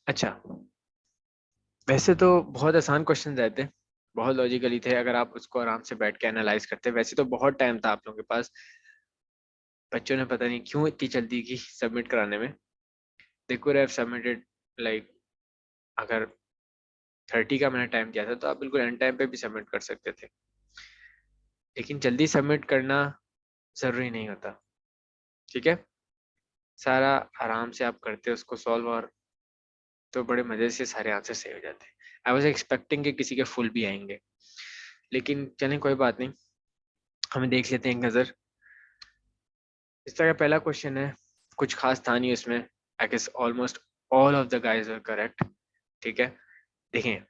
अच्छा, वैसे तो बहुत आसान क्वेश्चन रहते, बहुत लॉजिकली थे अगर आप उसको आराम से बैठ के एनालाइज करते। वैसे तो बहुत टाइम था आप लोगों के पास, बच्चों ने पता नहीं क्यों इतनी जल्दी की सबमिट कराने में। They could have submitted like, अगर 30 का मैंने टाइम दिया था तो आप बिल्कुल एंड टाइम पे भी सबमिट कर सकते थे, लेकिन जल्दी सबमिट करना जरूरी नहीं होता। ठीक है, सारा आराम से आप करते उसको सॉल्व, और तो बड़े मजे से सारे आंसर सही हो जाते हैं। आई वॉज एक्सपेक्टिंग कि किसी के फुल भी आएंगे, लेकिन चलें कोई बात नहीं, हमें देख लेते हैं एक नज़र। इस तरह का पहला क्वेश्चन है, कुछ खास था नहीं उसमें। I guess almost all of the guys are correct. ठीक है, देखें,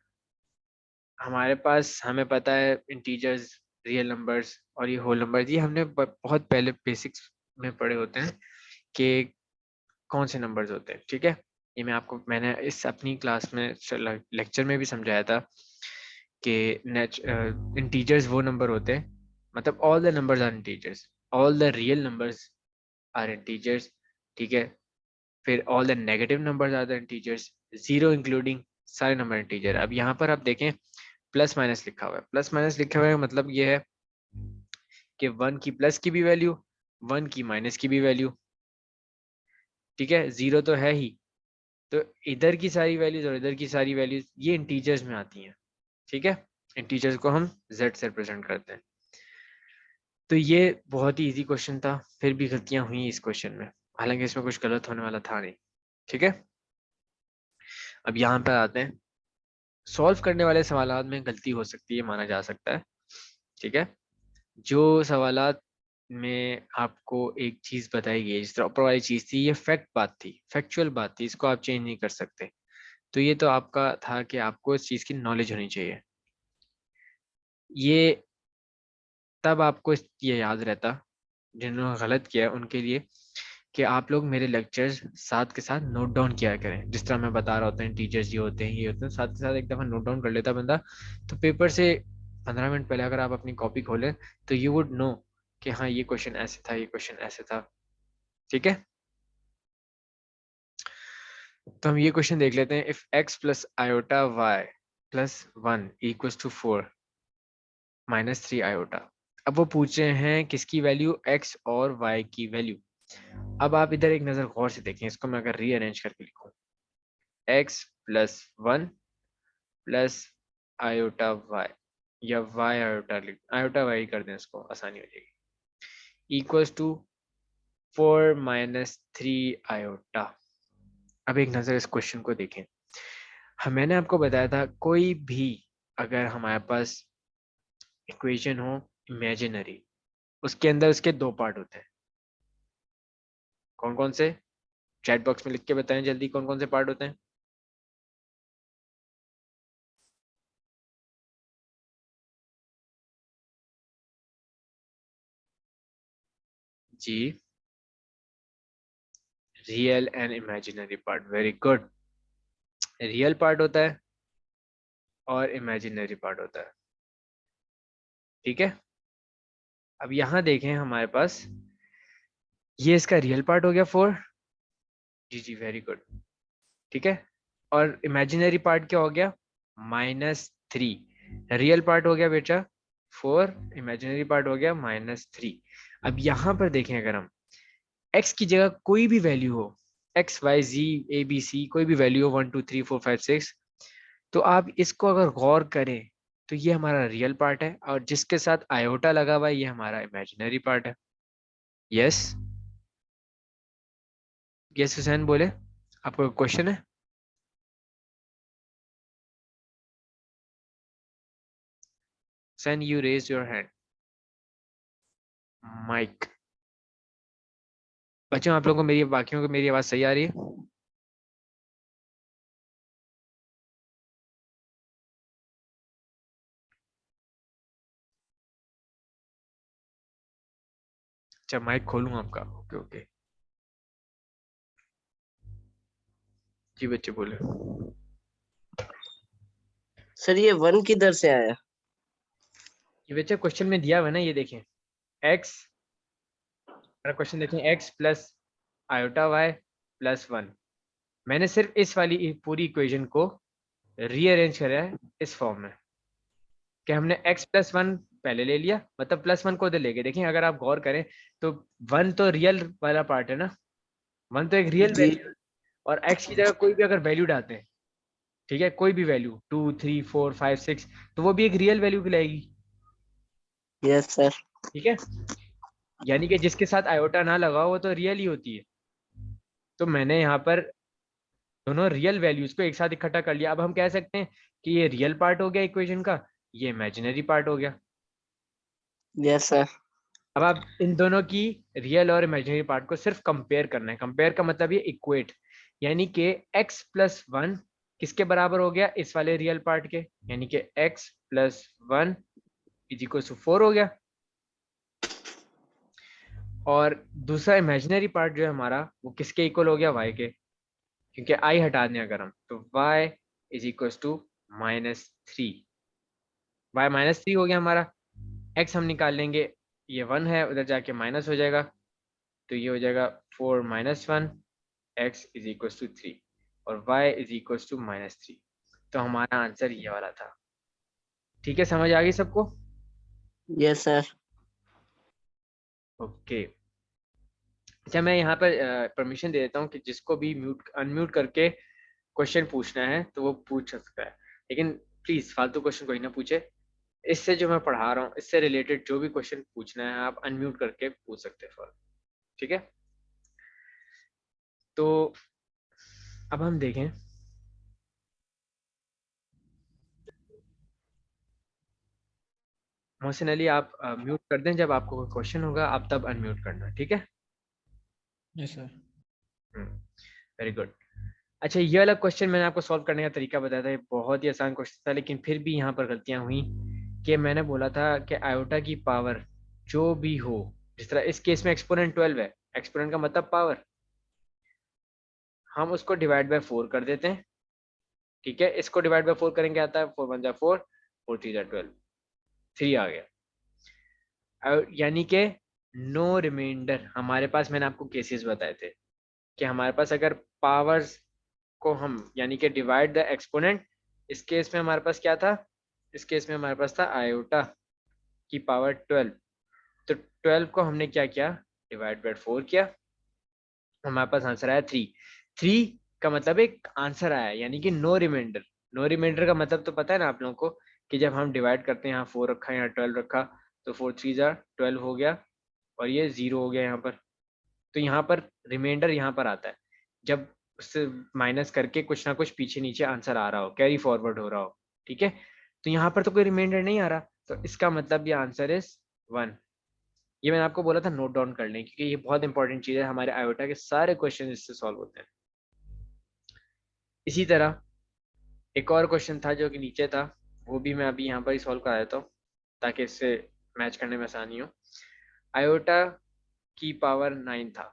हमारे पास हमें पता है इंटीजर्स, रियल नंबर्स और ये होल नंबर्स, ये हमने बहुत पहले बेसिक्स में पढ़े होते हैं कि कौन से नंबर्स होते हैं। ठीक है, ये मैंने इस अपनी क्लास में लेक्चर में भी समझाया था कि इंटीजर्स वो नंबर होते हैं, मतलब all the numbers are integers, all the real numbers are integers. ठीक है, फिर all the negative numbers are the integers, zero including, सारे नंबर इंटीजर। अब यहाँ पर आप देखें प्लस माइनस लिखा हुआ है, प्लस माइनस लिखा हुआ है मतलब ये है कि वन की प्लस की भी वैल्यू, वन की माइनस की भी वैल्यू। ठीक है, जीरो तो है ही, तो इधर की सारी वैल्यूज और इधर की सारी वैल्यूज ये इंटीजर्स में आती हैं। ठीक है, इंटीजर्स को हम z से रिप्रेजेंट करते हैं। तो ये बहुत ही इजी क्वेश्चन था, फिर भी गलतियां हुई इस क्वेश्चन में, हालांकि इसमें कुछ गलत होने वाला था नहीं। ठीक है, अब यहाँ पर आते हैं, सॉल्व करने वाले सवालात में गलती हो सकती है, माना जा सकता है। ठीक है, जो सवालात में आपको एक चीज बताई गई, जिस तरह ऊपर वाली चीज थी, ये फैक्ट बात थी, फैक्चुअल बात थी, इसको आप चेंज नहीं कर सकते। तो ये तो आपका था कि आपको इस चीज की नॉलेज होनी चाहिए। ये तब आपको ये याद रहता, जिन्होंने गलत किया उनके लिए, कि आप लोग मेरे लेक्चर्स साथ के साथ नोट डाउन किया करें। जिस तरह मैं बता रहा होता है टीचर्स ये होते हैं ये होते हैं, साथ के साथ एक दफ़ा नोट डाउन कर लेता बंदा, तो पेपर से 15 मिनट पहले अगर आप अपनी कॉपी खोलें तो यू वुड नो कि हाँ ये क्वेश्चन ऐसे था, ये क्वेश्चन ऐसे था। ठीक है, तो हम ये क्वेश्चन देख लेते हैं। If x plus iota y plus 1 equals to 4 minus 3 iota. अब वो पूछ रहे हैं किसकी वैल्यू, x और y की वैल्यू। अब आप इधर एक नज़र गौर से देखें, इसको मैं अगर रीअरेंज करके लिखूं, x plus 1 plus iota y, या y आयोटा आयोटा y कर दें, इसको आसानी हो जाएगी, इक्वल्स टू 4 माइनस 3 आयोटा। अब एक नज़र इस क्वेश्चन को देखें। मैंने आपको बताया था कोई भी अगर हमारे पास इक्वेशन हो इमेजिनरी, उसके अंदर उसके दो पार्ट होते हैं। कौन कौन से? चैट बॉक्स में लिख के बताएं जल्दी, कौन कौन से पार्ट होते हैं। जी, real and imaginary part, very good. Real part होता है और इमेजिनरी पार्ट होता है। ठीक है, अब यहाँ देखें हमारे पास, ये इसका रियल पार्ट हो गया 4। जी जी, वेरी गुड। ठीक है, और इमेजिनरी पार्ट क्या हो गया, -3। रियल पार्ट हो गया बेटा 4, इमेजिनरी पार्ट हो गया -3। अब यहाँ पर देखें, अगर हम x की जगह कोई भी वैल्यू हो, x y z a b c, कोई भी वैल्यू हो 1 2 3 4 5 6, तो आप इसको अगर गौर करें तो ये हमारा रियल पार्ट है, और जिसके साथ आयोटा लगा हुआ है ये हमारा इमेजिनरी पार्ट है। यस, यस हुसैन बोले, आपको क्वेश्चन है? Hussain you raise your hand, mike. बच्चों आप लोगों को मेरी, बाकियों को मेरी आवाज सही आ रही है? अच्छा, माइक खोलूं आपका? ओके ओके, जी बच्चे बोले। सर ये वन किधर से आया? ये बच्चे क्वेश्चन में दिया हुआ है ना, ये देखें, x, क्वेश्चन देखें, x plus iota y plus 1, मैंने सिर्फ इस वाली पूरी इक्वेशन को रीअरेंज करा है इस फॉर्म में कि हमने x+1 पहले ले लिया, मतलब +1 को उधर ले गए। देखिए अगर आप गौर करें तो 1 तो रियल वाला पार्ट है ना, 1 तो एक रियल जी वैल्यू, और x की जगह कोई भी अगर वैल्यू डालते हैं, ठीक है, कोई भी वैल्यू 2 3 4 5 6, तो वो भी एक रियल वैल्यू कहलाएगी। Yes sir. ठीक है, यानी कि जिसके साथ आयोटा ना लगा हो वो तो रियल ही होती है। तो मैंने यहाँ पर दोनों रियल वैल्यूज को एक साथ इकट्ठा कर लिया। अब हम कह सकते हैं कि ये रियल पार्ट हो गया इक्वेशन का, ये इमेजिनरी पार्ट हो गया। Yes sir. अब आप इन दोनों की रियल और इमेजिनरी पार्ट को सिर्फ कंपेयर करना है। कंपेयर का मतलब ये इक्वेट, यानी कि x+1 किसके बराबर हो गया, इस वाले रियल पार्ट के, यानी कि x+1 इज इक्वल टू 4 हो गया। और दूसरा इमेजिनरी पार्ट जो है हमारा, वो किसके इक्वल हो गया, y के, क्योंकि i हटा दें अगर हम, तो y is equal to -3, y -3 हो गया हमारा। x हम निकाल लेंगे, ये 1 है, उधर जाके माइनस हो जाएगा, तो ये हो जाएगा 4 - 1, x इज इक्वल टू 3 और y इज इक्वल टू -3। तो हमारा आंसर ये वाला था। ठीक है, समझ आ गई सबको? Yes sir. ओके, अच्छा मैं यहाँ पर परमिशन दे देता हूँ कि जिसको भी म्यूट अनम्यूट करके क्वेश्चन पूछना है तो वो पूछ सकता है, लेकिन प्लीज फालतू क्वेश्चन कोई ना पूछे। इससे जो मैं पढ़ा रहा हूँ इससे रिलेटेड जो भी क्वेश्चन पूछना है आप अनम्यूट करके पूछ सकते हैं। ठीक है, तो अब हम देखें, मोहसिन अली आप म्यूट कर दें, जब आपको कोई क्वेश्चन होगा आप तब अनम्यूट करना, ठीक है? Yes sir. Very good. अच्छा, ये वाला क्वेश्चन मैंने आपको सॉल्व करने का तरीका बताया था, ये बहुत ही आसान क्वेश्चन था, लेकिन फिर भी यहाँ पर गलतियां हुई कि मैंने बोला था कि आयोटा की पावर जो भी हो, जिस तरह इस केस में एक्सपोनेंट 12 है, एक्सपोनेंट का मतलब पावर, हम उसको डिवाइड बाय 4 कर देते हैं। ठीक है, इसको डिवाइड बाय 4 करेंगे, आता है 4 × 1 = 4, 4 × 3 = 12, 3 आ गया। यानी कि नो रिमाइंडर हमारे पास, मैंने आपको केसेस बताए थे कि हमारे पास अगर पावर्स को हम यानी कि डिवाइड द एक्सपोनेंट, इस केस में हमारे पास क्या था, इस केस में हमारे पास था आयोटा की पावर 12, तो 12 को हमने क्या किया, डिवाइड बाय 4 किया, हमारे पास आंसर आया 3। 3 का मतलब एक आंसर आया, यानी कि नो रिमाइंडर। नो रिमाइंडर का मतलब तो पता है ना आप लोगों को, कि जब हम डिवाइड करते हैं, यहाँ 4 रखा यहाँ 12 रखा, तो 4 × 3 = 12 हो गया, और ये 0 हो गया यहाँ पर। तो यहाँ पर रिमाइंडर यहाँ पर आता है जब उससे माइनस करके कुछ ना कुछ पीछे नीचे आंसर आ रहा हो, कैरी फॉरवर्ड हो रहा हो। ठीक है, तो यहाँ पर तो कोई रिमाइंडर नहीं आ रहा, तो इसका मतलब ये आंसर इज 1। ये मैंने आपको बोला था नोट डाउन कर लें, क्योंकि ये बहुत इंपॉर्टेंट चीज़ है, हमारे आयोटा के सारे क्वेश्चन इससे सॉल्व होते हैं। इसी तरह एक और क्वेश्चन था जो कि नीचे था, वो भी मैं अभी यहाँ पर ही सॉल्व करा देता हूँ ताकि इससे मैच करने में आसानी हो। आयोटा की पावर 9 था।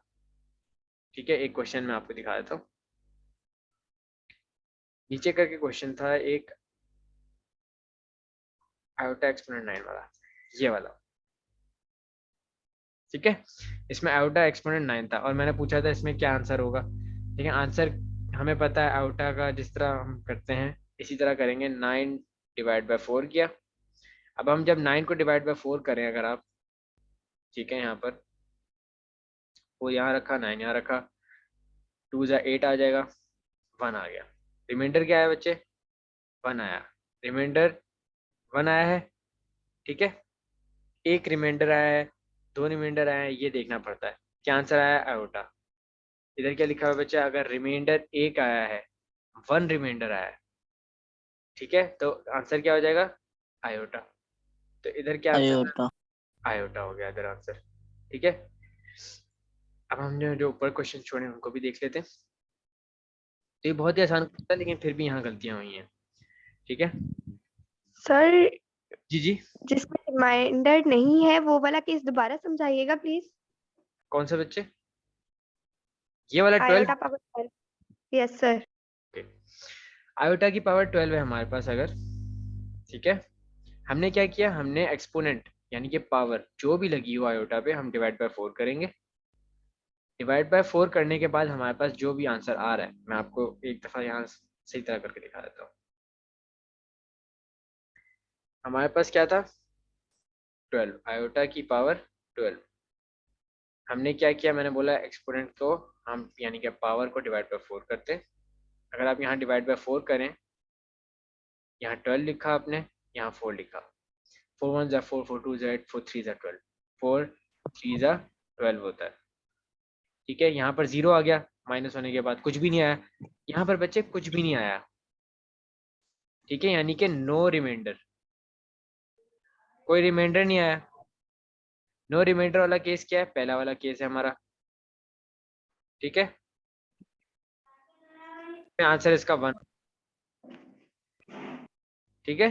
ठीक है, एक क्वेश्चन मैं आपको दिखा देता हूँ, नीचे करके क्वेश्चन था एक आयोटा एक्सपोनेंट 9 वाला, ये वाला। ठीक है, इसमें आयोटा एक्सपोनेंट 9 था और मैंने पूछा था इसमें क्या आंसर होगा। ठीक है, आंसर हमें पता है आयोटा का, जिस तरह हम करते हैं इसी तरह करेंगे। 9 डिवाइड बाय 4 किया। अब हम जब 9 को डिवाइड बाय 4 करें अगर आप, ठीक है, यहाँ पर वो यहाँ रखा, 9 यहाँ रखा, 2 × 8 आ जाएगा, 1 आ गया। रिमाइंडर क्या है बच्चे, 1 आया, रिमाइंडर 1 आया है। ठीक है, एक रिमाइंडर आया है, 2 रिमाइंडर आया है, ये देखना पड़ता है। क्या आंसर आया, आयोटा। इधर क्या लिखा हुआ है बच्चा, अगर रिमाइंडर 1 आया है, 1 रिमाइंडर आया है, ठीक है, तो आंसर क्या हो जाएगा, आयोटा। तो इधर क्या आंसर था, आयोटा। आयोटा हो गया इधर आंसर। ठीक है, अब हमने जो ऊपर क्वेश्चन छोड़े उनको भी देख लेते हैं। तो ये बहुत ही आसान था, लेकिन फिर भी यहाँ गलतियां हुई हैं। ठीक है सर, जी जी, जिसमें रिमाइंडर नहीं है वो वाला केस दोबारा समझाइएगा प्लीज। कौन सा बच्चे, ये वाला 12? Iota power 12। Yes sir. Iota की पावर 12 है हमारे पास अगर, ठीक है, हमने क्या किया, हमने एक्सपोनेंट यानी कि पावर जो भी लगी हो आयोटा पे हम डिवाइड बाय 4 करेंगे। डिवाइड बाय 4 करने के बाद हमारे पास जो भी आंसर आ रहा है, मैं आपको एक दफा यहाँ सही तरह करके दिखा देता हूँ। हमारे पास क्या था, 12 आयोटा की पावर 12। हमने क्या किया, मैंने बोला एक्सपोनेंट को हम यानी कि पावर को डिवाइड बाय 4 करते हैं। अगर आप यहाँ डिवाइड बाय 4 करें, यहाँ 12 लिखा आपने, यहाँ 4 लिखा, 4 1 ज़ा 4, 4 2 ज़ा 8, 4 3 ज़ा 12, 4 3 ज़ा 12 होता है। ठीक है, यहाँ पर 0 आ गया, माइनस होने के बाद कुछ भी नहीं आया। यहाँ पर बच्चे कुछ भी नहीं आया, ठीक है, यानी कि नो रिमाइंडर, कोई रिमाइंडर नहीं आया। नो रिमाइंडर वाला केस क्या है, पहला वाला केस है हमारा। ठीक है, आंसर इसका 1। ठीक है,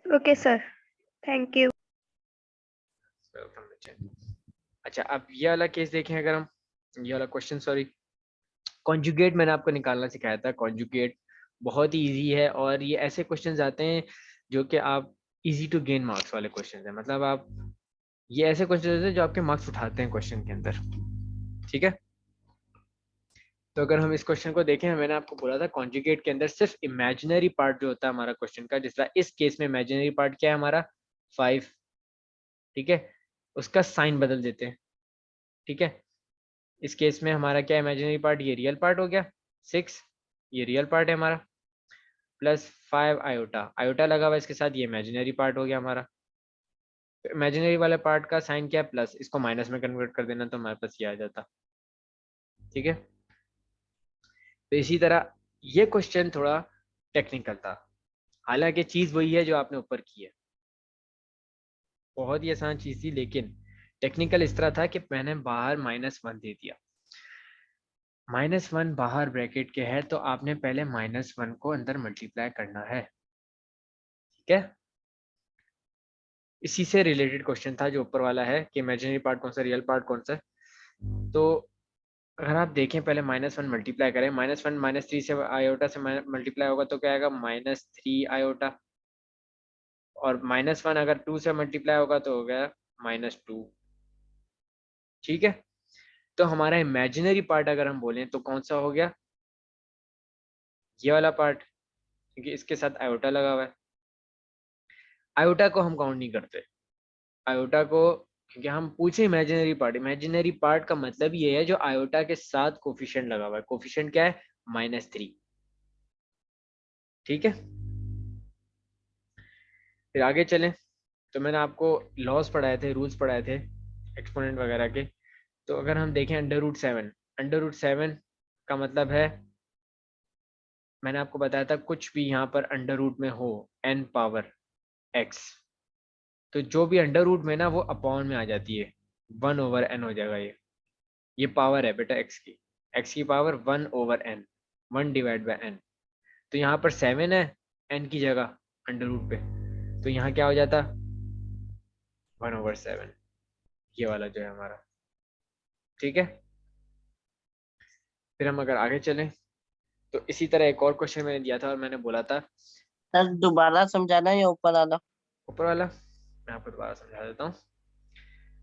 okay sir, thank you. Welcome बच्चे। अच्छा, अब ये वाला केस देखें, अगर हम ये वाला क्वेश्चन, सॉरी, कॉन्जुगेट मैंने आपको निकालना सिखाया था। कॉन्जुगेट बहुत ही इजी है, और ये ऐसे क्वेश्चंस आते हैं जो कि आप इजी टू गेन मार्क्स वाले क्वेश्चंस हैं। मतलब आप ये ऐसे क्वेश्चन होते हैं जो आपके मार्क्स उठाते हैं क्वेश्चन के अंदर। ठीक है, तो अगर हम इस क्वेश्चन को देखें, मैंने आपको बोला था कॉन्जुगेट के अंदर सिर्फ इमेजिनरी पार्ट जो होता है हमारा क्वेश्चन का, जिस तरह इस केस में इमेजिनरी पार्ट क्या है हमारा 5। ठीक है, उसका साइन बदल देते हैं। ठीक है, इस केस में हमारा क्या इमेजिनरी पार्ट, ये रियल पार्ट हो गया 6, ये रियल पार्ट है हमारा, प्लस 5 आयोटा, आयोटा लगा हुआ इसके साथ, ये इमेजिनरी पार्ट हो गया हमारा। तो इमेजिनरी वाले पार्ट का साइन क्या है, प्लस, इसको माइनस में कन्वर्ट कर देना तो हमारे पास ये आ जाता। ठीक है, तो इसी तरह ये क्वेश्चन थोड़ा टेक्निकल था, हालांकि चीज वही है जो आपने ऊपर की है, बहुत ही आसान चीज थी, लेकिन टेक्निकल इस तरह था कि मैंने बाहर -1 दे दिया। -1 बाहर ब्रैकेट के है, तो आपने पहले -1 को अंदर मल्टीप्लाई करना है। ठीक है, इसी से रिलेटेड क्वेश्चन था जो ऊपर वाला है कि इमेजिनरी पार्ट कौन सा, रियल पार्ट कौन सा। तो अगर आप देखें, पहले -1 मल्टीप्लाई करें, -1 -3 से आयोटा से मल्टीप्लाई होगा तो क्या आएगा, -3 आयोटा, और -1 अगर 2 से मल्टीप्लाई होगा तो हो गया -2। ठीक है, तो हमारा इमेजिनरी पार्ट अगर हम बोलें तो कौन सा हो गया, ये वाला पार्ट, क्योंकि इसके साथ आयोटा लगा हुआ है। आयोटा को हम काउंट नहीं करते, आयोटा को, क्योंकि हम पूछे इमेजिनरी पार्ट, इमेजिनरी पार्ट का मतलब ये है जो आयोटा के साथ कोफिशिएंट लगा हुआ है। कोफिशिएंट क्या है, -3। ठीक है, फिर आगे चलें, तो मैंने आपको लॉस पढ़ाए थे, रूल्स पढ़ाए थे एक्सपोनेंट वगैरह के। तो अगर हम देखें √7, √7 का मतलब है, मैंने आपको बताया था कुछ भी यहाँ पर अंडर रूट में हो n पावर x, तो जो भी अंडर रूट में ना वो अपॉन में आ जाती है, 1/n हो जाएगा। ये पावर है बेटा x की पावर 1/n, 1/n। तो यहाँ पर 7 है n की जगह अंडर रूट पे, तो यहाँ क्या हो जाता 1/7, ये वाला जो है हमारा। ठीक है, फिर हम अगर आगे चलें, तो इसी तरह एक और क्वेश्चन मैंने दिया था और मैंने बोला था, सर दोबारा समझाना या ऊपर आना? ऊपर वाला मैं आपको दोबारा समझा देता हूँ।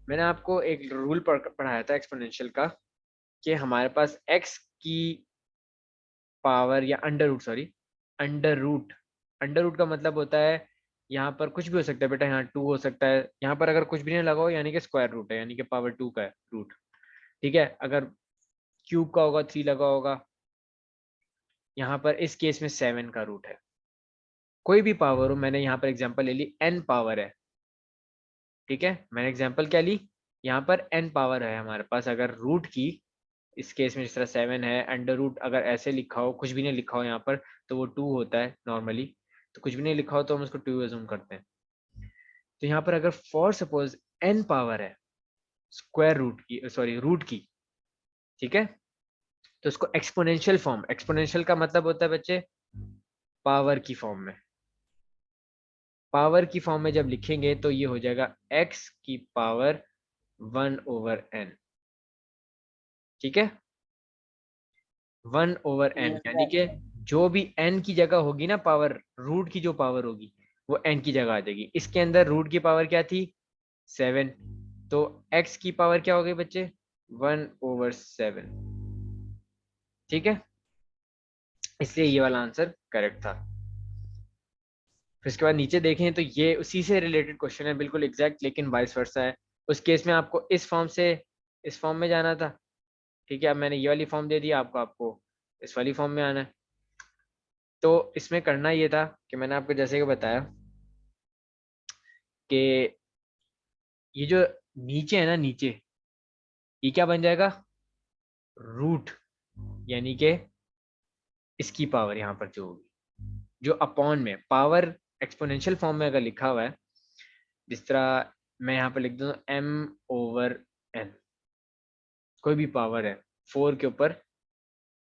मैंने आपको एक रूल पढ़ाया था एक्सपोनेंशियल का, कि हमारे पास x की पावर या अंडर रूट का मतलब होता है, यहाँ पर कुछ भी हो सकता है बेटा, यहाँ 2 हो सकता है, यहाँ पर अगर कुछ भी नहीं लगा हो यानी कि स्क्वायर रूट है, यानी कि पावर 2 का है रूट। ठीक है, अगर क्यूब का होगा 3 लगा होगा, यहाँ पर इस केस में 7 का रूट है, कोई भी पावर हो, मैंने यहाँ पर एग्जांपल ले ली n पावर है। ठीक है, मैंने एग्जांपल क्या ली, यहाँ पर n पावर है हमारे पास, अगर रूट की, इस केस में जिस तरह 7 है, अंडर रूट अगर ऐसे लिखा हो, कुछ भी नहीं लिखा हो यहाँ पर, तो वो 2 होता है नॉर्मली, तो कुछ भी नहीं लिखा हो तो हम उसको 2 अज्यूम करते हैं। तो यहाँ पर अगर फॉर सपोज n पावर है स्क्वायर रूट की, सॉरी रूट की, ठीक है, तो उसको एक्सपोनेंशियल फॉर्म, एक्सपोनेंशियल का मतलब होता है बच्चे पावर की फॉर्म में, पावर की फॉर्म में जब लिखेंगे तो ये हो जाएगा x की पावर 1/n। ठीक है, 1/n, यस यानी सर। कि जो भी n की जगह होगी ना पावर, रूट की जो पावर होगी वो n की जगह आ जाएगी। इसके अंदर रूट की पावर क्या थी 7, तो x की पावर क्या हो गई बच्चे 1/7। ठीक है, इसलिए ये वाला आंसर करेक्ट था। फिर इसके बाद नीचे देखें तो ये उसी से रिलेटेड क्वेश्चन है, बिल्कुल एग्जैक्ट, लेकिन वाइस वर्सा है। उस केस में आपको इस फॉर्म से इस फॉर्म में जाना था। ठीक है, अब मैंने ये वाली फॉर्म दे दी आपको, आपको इस वाली फॉर्म में आना है। तो इसमें करना ये था कि मैंने आपको जैसे कि बताया कि ये जो नीचे है ना, नीचे ये क्या बन जाएगा, रूट, यानी कि इसकी पावर यहाँ पर जो होगी, जो अपॉन में पावर एक्सपोनेंशियल फॉर्म में अगर लिखा हुआ है, जिस तरह मैं यहाँ पर लिख दूँ m/n, कोई भी पावर है 4 के ऊपर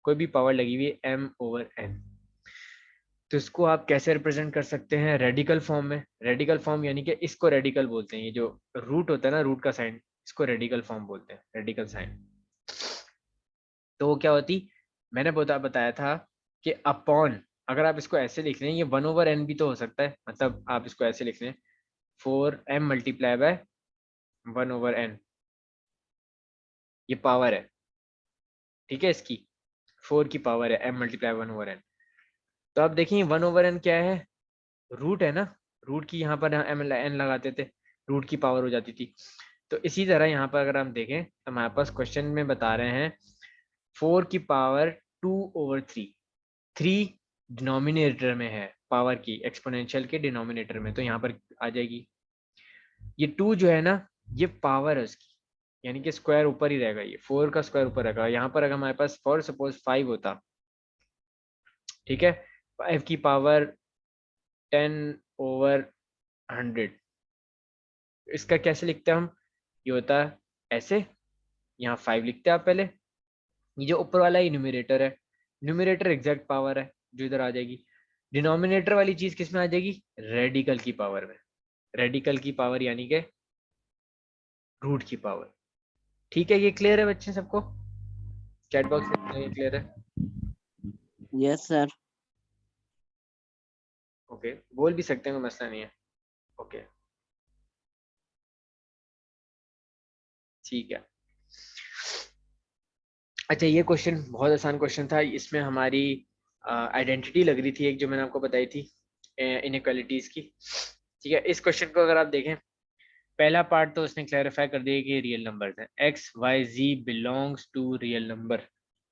कोई भी पावर लगी हुई है m/n, तो इसको आप कैसे रिप्रेजेंट कर सकते हैं, रेडिकल फॉर्म में। रेडिकल फॉर्म यानी कि इसको रेडिकल बोलते हैं, ये जो रूट होता है ना, रूट का साइन, इसको रेडिकल फॉर्म बोलते हैं, रेडिकल साइन। तो वो क्या होती, मैंने बताया था कि अपॉन, अगर आप इसको ऐसे लिख लें, ये 1/n भी तो हो सकता है, मतलब आप इसको ऐसे लिख लें 4m × 1/n, ये पावर है, ठीक है, इसकी 4 की पावर है m × 1/n। तो आप देखें 1/n क्या है, रूट है ना, रूट की यहाँ पर m n लगाते थे, रूट की पावर हो जाती थी। तो इसी तरह यहाँ पर अगर हम देखें तो हमारे पास क्वेश्चन में बता रहे हैं 4 की पावर 2/3, 3 डिनोमिनेटर में है, पावर की एक्सपोनेंशियल के डिनोमिनेटर में, तो यहाँ पर आ जाएगी। ये 2 जो है ना, ये पावर है उसकी, यानी कि स्क्वायर ऊपर ही रहेगा, ये 4 का स्क्वायर ऊपर रहेगा। यहाँ पर अगर हमारे पास फॉर सपोज 5 होता, ठीक है, 5 की पावर 10/100, इसका कैसे लिखते हैं हम, ये होता है ऐसे, यहाँ 5 लिखते हैं आप पहले, ये जो ऊपर वाला ही न्यूमरेटर है, न्यूमरेटर एग्जैक्ट पावर है जो इधर आ जाएगी, डिनोमिनेटर वाली चीज किस में आ जाएगी, रेडिकल की पावर में, रेडिकल की पावर यानी कि रूट की पावर। ठीक है, ये क्लियर है बच्चे सबको, चैट बॉक्स में ये क्लियर है? Yes sir. ओके, बोल भी सकते हैं, कोई मसला नहीं है। ओके, ठीक है। अच्छा, ये क्वेश्चन बहुत आसान क्वेश्चन था, इसमें हमारी आइडेंटिटी लग रही थी एक, जो मैंने आपको बताई थी इनइक्वालिटीज की। ठीक है, इस क्वेश्चन को अगर आप देखें, पहला पार्ट तो उसने क्लैरिफाई कर दिया कि रियल नंबर है, X Y Z belongs to real number,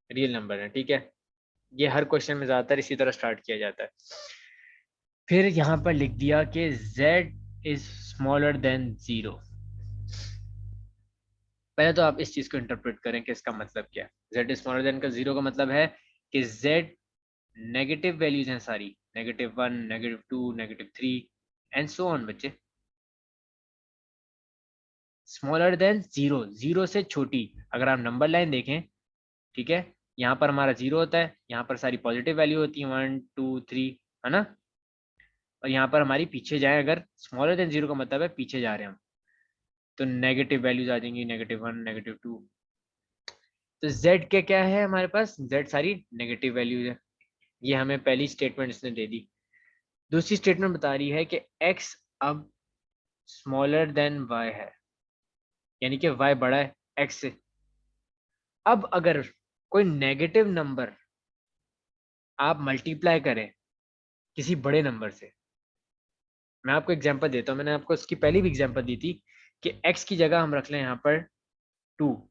real number है। ठीक है, ये हर क्वेश्चन में ज़्यादातर इसी तरह स्टार्ट किया जाता है। फिर यहाँ पर लिख दिया कि z इज स्मॉलर देन 0। पहले तो आप इस चीज को इंटरप्रेट करें कि इसका मतलब क्या है। z इज स्मॉलर देन का 0 का मतलब है कि z नेगेटिव वैल्यूज हैं सारी, -1, -2, -3 एंड सो ऑन बच्चे, स्मॉलर देन 0, 0 से छोटी। अगर आप नंबर लाइन देखें, ठीक है, यहाँ पर हमारा 0 होता है, यहाँ पर सारी पॉजिटिव वैल्यू होती है 1 2 3, है ना, और यहाँ पर हमारी पीछे जाए, अगर स्मॉलर देन 0 का मतलब है पीछे जा रहे हैं हम, तो नेगेटिव वैल्यूज आ जाएंगी, -1 -2। तो z के क्या है हमारे पास, z सारी नेगेटिव वैल्यूज है, ये हमें पहली स्टेटमेंट इसने दे दी। दूसरी स्टेटमेंट बता रही है कि x अब स्मॉलर देन y है, यानी कि y बड़ा है x से। अब अगर कोई नेगेटिव नंबर आप मल्टीप्लाई करें किसी बड़े नंबर से, मैं आपको एग्जांपल देता हूँ, मैंने आपको इसकी पहली भी एग्जांपल दी थी कि x की जगह हम रख लें यहाँ पर 2,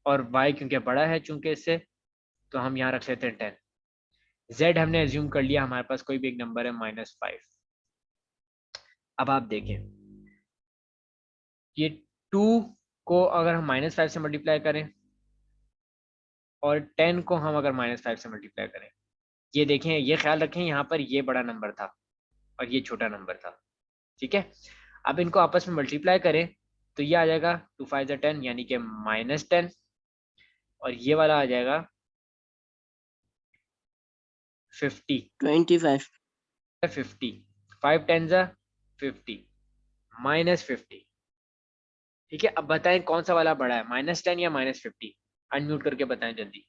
और y क्योंकि बड़ा है चूंकि इससे, तो हम यहाँ रख लेते हैं 10। z हमने एज्यूम कर लिया हमारे पास कोई भी एक नंबर है -5। अब आप देखें, ये 2 को अगर हम -5 से मल्टीप्लाई करें और 10 को हम अगर -5 से मल्टीप्लाई करें, ये देखें, ये ख्याल रखें यहाँ पर ये बड़ा नंबर था और ये छोटा नंबर था। ठीक है, अब इनको आपस में मल्टीप्लाई करें तो ये आ जाएगा 2 5 10, यानी कि -10, और ये वाला आ जाएगा 50, 25। 50, 5 10 50, -50। ठीक है, अब बताएं कौन सा वाला बड़ा है, -10 या -50, अनम्यूट करके बताएं जल्दी।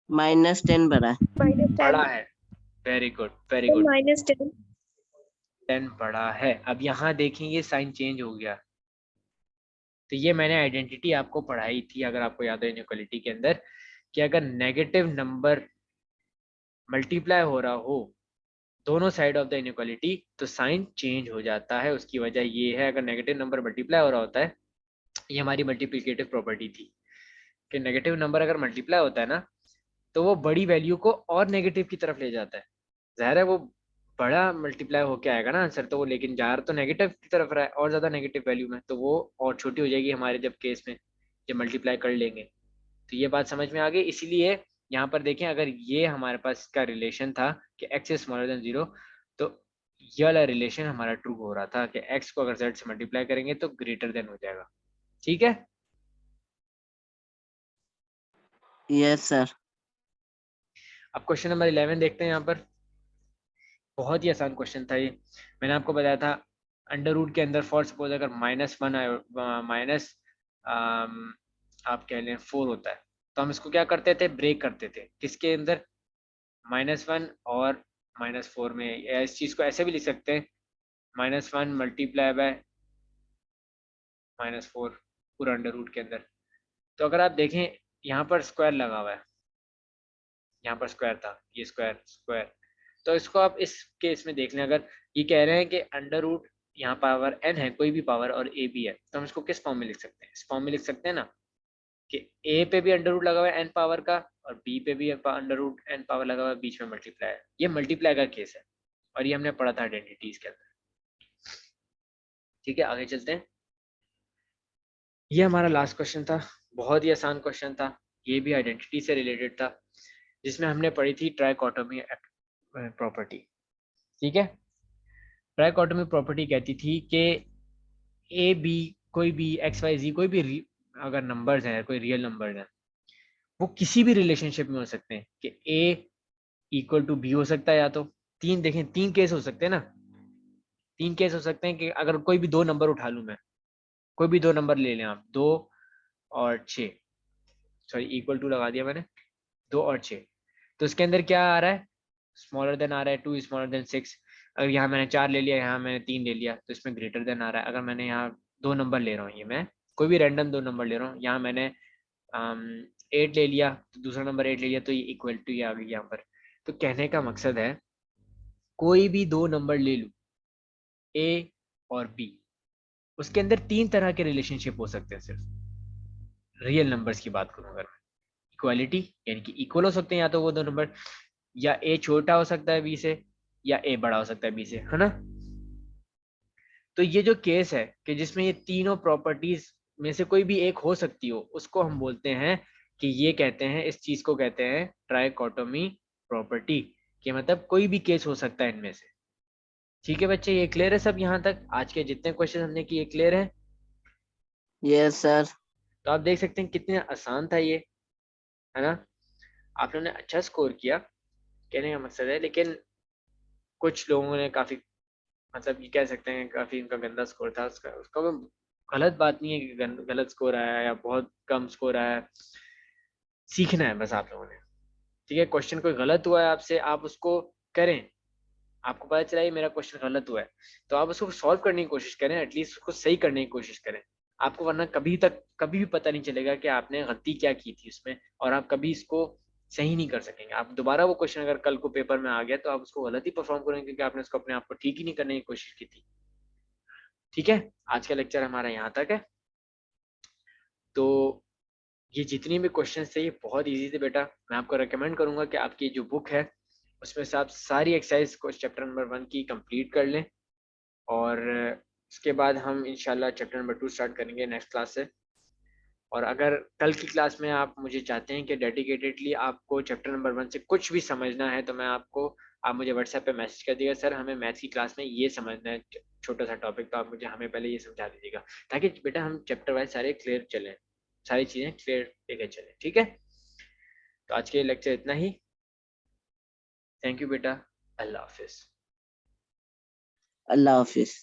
-10 बड़ा है। बड़ा है, वेरी गुड वेरी गुड, -10 10 बड़ा है। अब यहाँ देखें ये साइन चेंज हो गया, तो ये मैंने आइडेंटिटी आपको पढ़ाई थी, अगर आपको याद हो इनइक्वालिटी के अंदर, कि अगर नेगेटिव नंबर मल्टीप्लाई हो रहा हो दोनों साइड ऑफ द इनइक्वालिटी तो साइन चेंज हो जाता है। उसकी वजह ये है, अगर नेगेटिव नंबर मल्टीप्लाई हो रहा होता है, ये हमारी मल्टीप्लिकेटिव प्रॉपर्टी थी कि नेगेटिव नंबर अगर मल्टीप्लाई होता है ना तो वो बड़ी वैल्यू को और नेगेटिव की तरफ ले जाता है। ज़ाहिर है वो बड़ा मल्टीप्लाई होके आएगा ना आंसर, तो वो लेकिन जा तो नेगेटिव की तरफ रहा है और ज़्यादा नेगेटिव वैल्यू में, तो वो और छोटी हो जाएगी हमारे जब केस में जब मल्टीप्लाई कर लेंगे। तो ये बात समझ में आ गई। इसीलिए यहाँ पर देखें, अगर ये हमारे पास इसका रिलेशन था कि x इज स्मॉलर देन 0, तो ये वाला रिलेशन हमारा ट्रू हो रहा था कि x को अगर z से मल्टीप्लाई करेंगे तो ग्रेटर देन हो जाएगा। ठीक है, यस सर। अब क्वेश्चन नंबर 11 देखते हैं। यहाँ पर बहुत ही आसान क्वेश्चन था ये। मैंने आपको बताया था अंडर रूट के अंदर फॉर सपोज अगर -1 माइनस आप कह लें 4 होता है, तो हम इसको क्या करते थे, ब्रेक करते थे किसके अंदर, -1 और -4 में। या इस चीज को ऐसे भी लिख सकते हैं, -1 मल्टीप्लाई बाय -4 पूरा अंडर रूट के अंदर। तो अगर आप देखें यहाँ पर स्क्वायर लगा हुआ है, यहाँ पर स्क्वायर था, ये स्क्वायर स्क्वायर, तो इसको आप इस केस में देख लें। अगर ये कह रहे हैं कि अंडर रूट यहाँ पावर n है, कोई भी पावर, और a भी है, तो हम इसको किस फॉर्म में लिख सकते हैं, इस फॉर्म में लिख सकते हैं ना कि a पे भी अंडर रूट लगा हुआ है n पावर का और b पे भी अंडर रूट n पावर लगा हुआ है, बीच में मल्टीप्लाई है। ये मल्टीप्लाई का केस है और ये हमने पढ़ा था आइडेंटिटीज के अंदर। ठीक है, आगे चलते हैं। ये हमारा लास्ट क्वेश्चन था, बहुत ही आसान क्वेश्चन था, ये भी आइडेंटिटी से रिलेटेड था, जिसमें हमने पढ़ी थी ट्राइकोटोमी प्रॉपर्टी। ठीक है, ट्राइकोटोमी प्रॉपर्टी कहती थी कि ए बी कोई भी एक्स वाई जी कोई भी अगर नंबर्स हैं, कोई रियल नंबर्स हैं, वो किसी भी रिलेशनशिप में हो सकते हैं कि ए इक्वल टू बी हो सकता है, या तो तीन, देखें तीन केस हो सकते हैं ना, तीन केस हो सकते हैं कि अगर कोई भी दो नंबर उठा लूं मैं, कोई भी दो नंबर ले लें आप, 2 और 6, सॉरी इक्वल टू लगा दिया मैंने, 2 और 6, तो इसके अंदर क्या आ रहा है, स्मॉलर देन आ रहा है 2 स्मॉलर देन 6। अगर यहाँ मैंने 4 ले लिया, यहाँ मैंने 3 ले लिया, तो इसमें ग्रेटर देन आ रहा है। अगर मैंने यहाँ दो नंबर ले रहा हूँ, ये मैं कोई भी रैंडम दो नंबर ले रहा हूँ, यहाँ मैंने 8 ले लिया, तो दूसरा नंबर 8 ले लिया, तो ये इक्वल टू ये आ गई यहाँ पर। तो कहने का मकसद है कोई भी दो नंबर ले लूँ ए और बी, उसके अंदर तीन तरह के रिलेशनशिप हो सकते हैं। सिर्फ रियल नंबर्स की बात करूँ अगर मैं, इक्वालिटी यानी कि इक्वल हो सकते हैं या तो वो दो नंबर, या ए छोटा हो सकता है बी से, या ए बड़ा हो सकता है बी से, है ना। तो ये जो केस है कि जिसमें ये तीनों प्रॉपर्टीज में से कोई भी एक हो सकती हो, उसको हम बोलते हैं कि ये कहते हैं, इस चीज को कहते हैं ट्राइकोटोमी प्रॉपर्टी, कि मतलब कोई भी केस हो सकता है इनमें से। ठीक है बच्चे, ये क्लियर है सब, यहाँ तक आज के जितने क्वेश्चन हमने किए क्लियर है। Yes sir. तो आप देख सकते हैं कितने आसान था ये, है ना। आप लोगों ने अच्छा स्कोर किया, कहने का मकसद है, लेकिन कुछ लोगों ने काफी, मतलब ये कह सकते हैं काफी इनका गंदा स्कोर था। उसका उसका कोई गलत बात नहीं है कि गलत स्कोर आया या बहुत कम स्कोर आया, सीखना है बस आप लोगों ने। ठीक है, क्वेश्चन कोई गलत हुआ है आपसे, आप उसको करें, आपको पता चला ये मेरा क्वेश्चन गलत हुआ है, तो आप उसको सॉल्व करने की कोशिश करें, एटलीस्ट उसको सही करने की कोशिश करें। आपको वरना कभी भी पता नहीं चलेगा कि आपने गलती क्या की थी उसमें, और आप कभी इसको सही नहीं कर सकेंगे। आप दोबारा वो क्वेश्चन अगर कल को पेपर में आ गया तो आप उसको गलत ही परफॉर्म करेंगे, क्योंकि आपने उसको अपने आप को ठीक ही नहीं करने की कोशिश की थी। ठीक है, आज का लेक्चर हमारा यहाँ तक है। तो ये जितनी भी क्वेश्चंस थे ये बहुत इजी थे बेटा। मैं आपको रेकमेंड करूंगा कि आपकी जो बुक है उसमें से आप सारी एक्सरसाइज को चैप्टर नंबर 1 की कंप्लीट कर लें, और उसके बाद हम इंशाल्लाह चैप्टर नंबर 2 स्टार्ट करेंगे नेक्स्ट क्लास से। और अगर कल की क्लास में आप मुझे चाहते हैं कि डेडिकेटेडली आपको चैप्टर नंबर 1 से कुछ भी समझना है, तो मैं आपको, आप मुझे व्हाट्सएप पे मैसेज कर दीजिएगा, सर हमें मैथ्स की क्लास में ये समझना है, छोटा सा टॉपिक, तो आप मुझे हमें पहले ये समझा दीजिएगा, ताकि बेटा हम चैप्टर वाइज सारे क्लियर चलें, सारी चीज़ें क्लियर लेके चलें। ठीक है, तो आज के लेक्चर इतना ही। थैंक यू बेटा, अल्लाह हाफिज़। अल्लाह हाफिज।